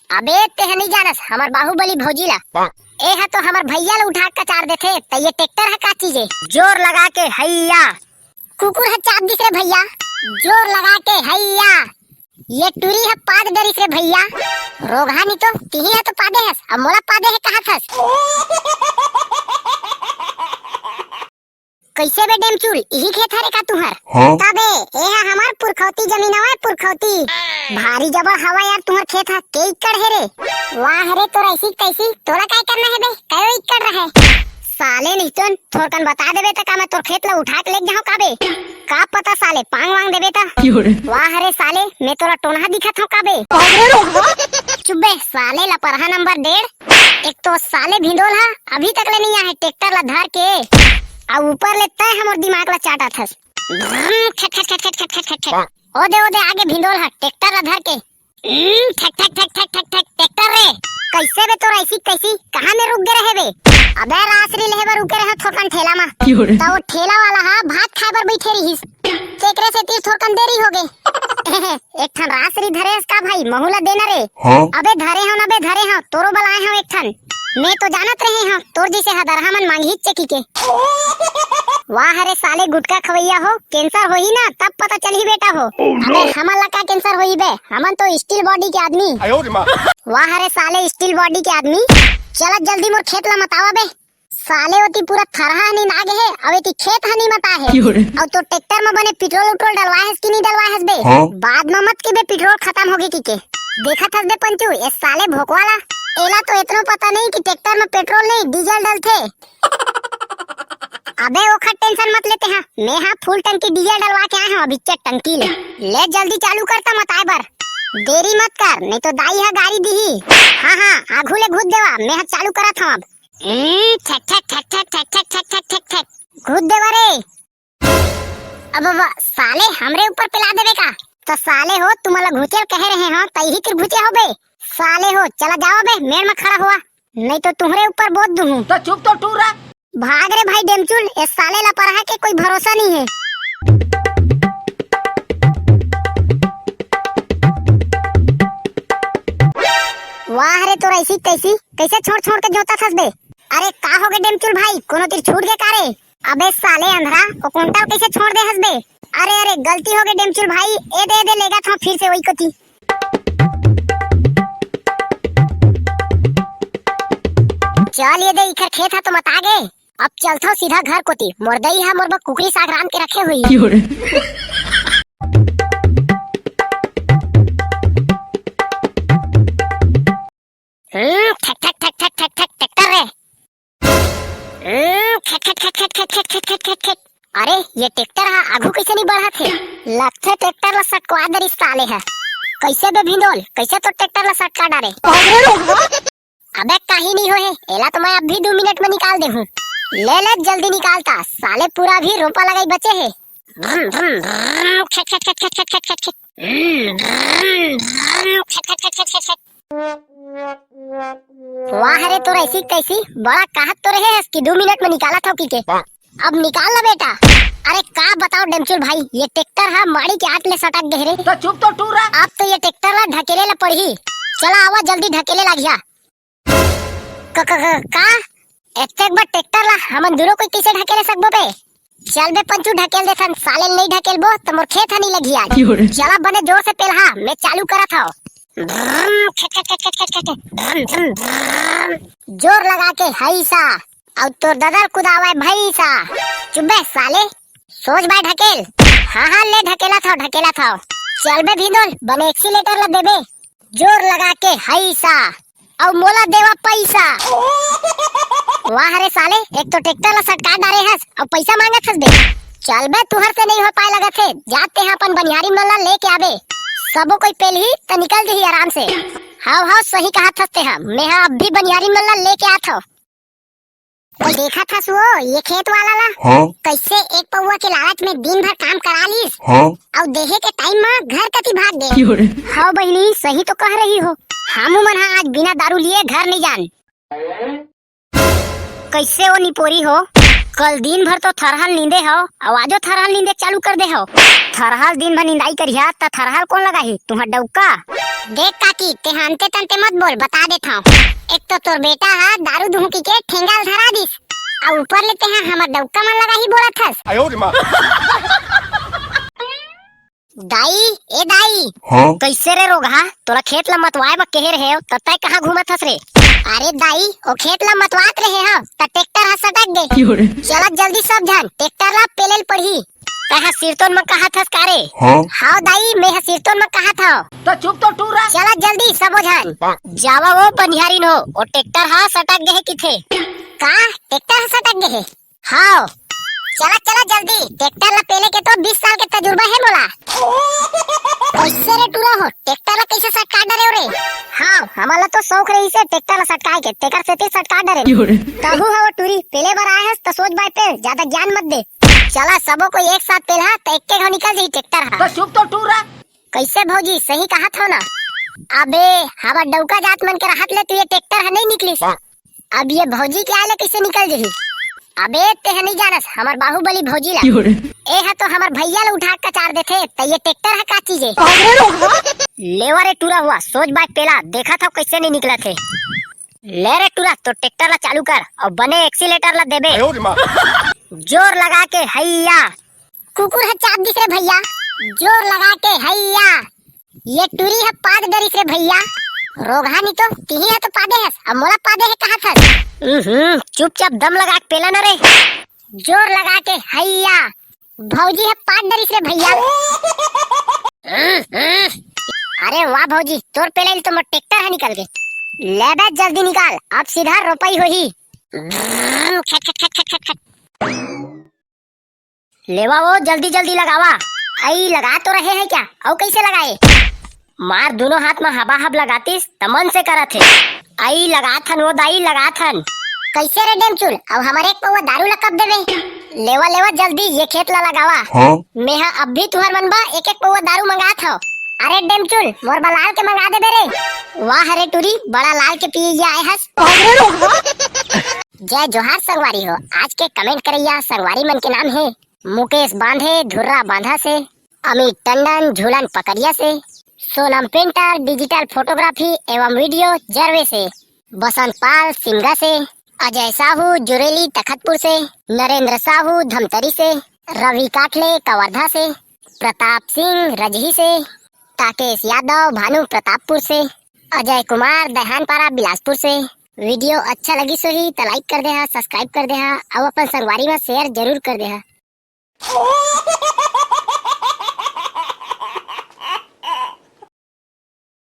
अबे तेह नहीं जानस हमार बाहुबली भौजीला ए है तो हमार भैया ला उठा के चार देथे त ये ट्रैक्टर है का चीज है जोर लगा के हैया कुकुर है चाप दिस रे भैया जोर लगा के हैया ये टूरी है पाद डरिस रे भैया रोगानी तो तिही है तो पादे हस अब मोला पादे है कहा थस कैसे बे डेमचूल यही खेत हरे का तुहर तबे ए है हमार पुरखौती जमीन है पुरखौती भारी जबर हवा यार तुहर खेत है के एकड़ है रे वाह रे तो ऐसी कैसी तोरा काय करना है बे कयो एकड़ रहे साले नहीं तो थोड़कन बता देबे त का मैं तोर खेत ला उठा के ले जाऊं काबे का पता साले पांग वांग देबे त वाह रे साले मैं तोरा टोनहा दिखत हूं काबे चुबे साले ला परहा नंबर 1.5 एक तो साले भिंडोल हा अभी तक ले नहीं आए ट्रैक्टर ला धर के आ ऊपर ले तय हमर दिमाग ला चाटा थस खट खट खट खट खट खट ओदे ओदे आगे भिंडोल हा ट्रैक्टर ला धर के ठक ठक ठक ठक ठक ठक ट्रैक्टर रे कैसे बे तोरा ऐसी कैसी कहां में रुक गए रहे बे अबे रासरी लेबर रुके रहे थोकन ठेला मा तो वो ठेला वाला हा भात खाए बर बैठे रहिस केकरे से तीर थोकन देरी हो गए एक ठन रासरी धरेस का भाई महुला देना रे अबे धरे हो ना बे धरे हो तोरो बलाए हो एक ठन मैं तो जानत रहे हो तोर जैसे हदरहा मन मांगी चकी के वाह रे साले गुटका खवैया हो कैंसर होई ना तब पता चली बेटा हो अबे हमला का कैंसर होई बे हमन तो स्टील बॉडी के आदमी वाह रे साले स्टील बॉडी के आदमी चल जल्दी मोर खेत ला मतावा बे साले ओती पूरा थरहा हनी नागे है अवेती खेत हनी मता है और तो ट्रैक्टर में बने पेट्रोल उट्रोल डलवाए कि नहीं डलवाए बे बाद में मत के बे पेट्रोल खत्म हो गई की के देखा था बे पंचू ये साले भोकवाला एला तो इतना पता नहीं कि ट्रैक्टर में पेट्रोल नहीं डीजल डलते अबे ओखा टेंशन मत लेते हैं मैं हाँ फुल टंकी डीजल डलवा के आया हूँ अभी चेक टंकी ले जल्दी चालू करता मत आए बर देरी मत कर नहीं तो दाई है गाड़ी दी हाँ हाँ आगू ले घुस देवा मैं हाँ चालू करा था अब ठक ठक ठक ठक ठक ठक ठक ठक ठक ठक घुस देवा रे अब साले हमरे ऊपर पिला देवे का तो साले हो तुम्हारा घुचेल कह रहे हो तही के घुचे हो बे साले हो चला जाओ बे मेड़ में खड़ा हुआ नहीं तो तुम्हारे ऊपर बोल दूं तो चुप तो टूरा भाग रे भाई डेमचुल इस साले ला परहा के कोई भरोसा नहीं है वाह रे तो ऐसी कैसी कैसे छोड़ छोड़ के जोता थस बे अरे का हो गए डेमचुल भाई कोनो तीर छूट गए कारे अबे साले अंधरा ओ कोंटा कैसे छोड़ दे हस बे अरे अरे गलती हो गई डेमचुल भाई ए दे लेगा था फिर से वही कती चल ये दे इखर खेत है तो मत आगे अब चलता सीधा घर कोती मोरदई है मोरबा कुकरी साग राम के रखे हुई ठक ठक ठक ठक ठक ठक ट्रैक्टर रे खट खट खट खट खट खट खट खट खट अरे ये ट्रैक्टर है आगू कैसे नहीं बढ़ा थे लगता ट्रैक्टर ला सटकवा दरी साले है कैसे बे भिंडोल कैसे तो ट्रैक्टर ला सटका डारे अबे कहीं नहीं होए एला तो मैं अभी 2 मिनट में निकाल दे हूँ ले जल्दी निकालता साले पूरा भी रोपा लगाई बचे है वाह रे तो ऐसी कैसी बड़ा कहत तो रहे है कि 2 मिनट में निकाला था की के अब निकाल ला बेटा अरे का बताओ डेमचुल भाई ये ट्रैक्टर है माड़ी के आट ले सटक गहरे तो चुप तो टूरा अब तो ये ट्रैक्टर ला ढकेले ला पड़ी चला आवा जल्दी ढकेले ला गया का एक बार ट्रैक्टर ला हमन दूरो कोई कैसे ढकेले सकबो बे चल बे पंचू ढकेल दे थन साले नहीं ढकेलबो त मोर खेत हनी लगी आज चला बने जोर से पेलहा मैं चालू करा था जोर लगा के हैसा और तोर ददर कुदावे भैसा चुबे साले सोच भाई ढकेल हाँ हाँ ले ढकेला था चल बे भिंडोल बने एक्सीलेटर ला देबे जोर लगा के हैसा और मोला देवा पैसा वाह रे साले एक तो ट्रैक्टर ला सटका डारे हस और पैसा मांगत हस बे चल बे तुहर से नहीं हो पाए लगत है जाते हैं अपन बनियारी मल्ला लेके आबे सबो कोई पेल ही तो निकल दही आराम से हां सही कहा थसते हम मैं अब भी बनियारी मल्ला लेके आत हो देखा था सुओ ये खेत वाला ला कैसे एक पौवा के लालच में दिन भर काम करा लीस और देहे के टाइम में घर कती भाग गए हाँ बहनी सही तो कह रही हो हम मन आज बिना दारू लिए घर नहीं जान कैसे वो निपोरी हो कल दिन भर तो थरहल नींदे हो, आवाजो थरहल नींदे चालू कर दे हो। थरहल दिन भर नींदाई करिया त थरहल कौन लगाही, तुम्हार डौका। देख काकी, ते हनते तनते मत बोल, बता देता हूँ। एक तो तोर बेटा हा दारू धुमकी के ठेंगाल धरा दिस, और ऊपर लेते हैं हमर डौका मन लगाही बोलत हस। आयो रे मां। दाई, ए दाई, कैसे रे रोगा, तोरा खेत ला मतवाए बा केहे रहे हो, ततै कहाँ घूमत हस रे। अरे दाई, ओ खेत ला मतवात रहे हो त ट्रैक्टर हा सटक दे। चला जल्दी सब जन ट्रैक्टर ला पेलेल पड़ही। तहा सिरतोन में कहा थस कारे। हाँ दाई, मैं सिरतोन में कहा था। तो चुप तो टूरा। चला जल्दी सबो जन जावा, वो बनिहारिन हो, ओ ट्रैक्टर हा सटक गए किथे। का ट्रैक्टर हा सटक गए? हाँ चला चला जल्दी, ट्रैक्टर ला पेले के तो 20 साल के तजुर्बा है मोला। कैसे रे टूरा हो, ट्रैक्टर ला कैसे सटका डरे रे। हाँ हमारा तो शौक रही से ट्रैक्टर ला सटकाए के, ट्रैक्टर से सटका डरे। कहू है वो टूरी पेले बार आए तो सोच बाय पे ज्यादा ज्ञान मत दे। चला सबो को एक साथ पेला तो एक के निकल जाई ट्रैक्टर हा। तो चुप तो टूरा। कैसे भौजी सही कहा था ना। अबे हवा डौका जात मन के राहत ले तू ये ट्रैक्टर है नहीं निकली। अब ये भौजी के आले कैसे निकल जही। अबे ते नहीं जानस हमार बाहुबली भौजी ला। ए है तो हमार भैया ला उठा के चार देथे, त ये ट्रैक्टर है का चीज है। लेवा रे टूरा हुआ, सोच बात पेला देखा था कैसे नहीं निकला थे। ले रे टूरा तो ट्रैक्टर ला चालू कर और बने एक्सीलेटर ला देबे जोर लगा के हैया। कुकुर है चाप दिस रे भैया, जोर लगा के हैया। ये टूरी है पाद डरिस रे भैया, रोगा नहीं तो तिही है तो पादे है, अब मोला पादे है कहा था। चुपचाप दम लगा के पेला न रे, जोर लगा के हैया। भौजी है पाद डरिस रे भैया। अरे वाह भौजी, तोर पेले तो मोर ट्रैक्टर है निकल के। ले बे जल्दी निकाल, अब सीधा रोपाई होही। खट खट खट खट खट। लेवा वो जल्दी जल्दी लगावा। आई लगा तो रहे हैं क्या, और कैसे लगाए। मार दोनों हाथ में हवा हब लगातीस तमन से करत है। आई लगा थन वो दाई लगा थन। कैसे रे डेमचुल, अब हमारे एक पौवा दारू ला कब देवे। लेवा लेवा जल्दी ये खेत ला लगावा। मैं अब भी तुम्हार मन बा एक एक पौवा दारू मंगा था। अरे डेमचुल मोर बलाल के मंगा दे बेरे। वाह रे टूरी, बड़ा लाल के पी आए हस। जय जोहार संगवारी हो, आज के कमेंट करैया संगवारी मन के नाम है मुकेश बांधे धुर्रा बांधा से, अमित टंडन झूलन पकड़िया से, सोनम पेंटर डिजिटल फोटोग्राफी एवं वीडियो जरवे से, बसंत पाल सिमगा से, अजय साहू जुरेली तखतपुर से, नरेंद्र साहू धमतरी से, रवि काठले कवर्धा से, प्रताप सिंह रजही से, ताकेश यादव भानु प्रतापपुर से, अजय कुमार दहानपारा बिलासपुर से। वीडियो अच्छा लगी सही तो लाइक कर दे, सब्सक्राइब कर दे और अपन संगवारी में शेयर जरूर कर दे।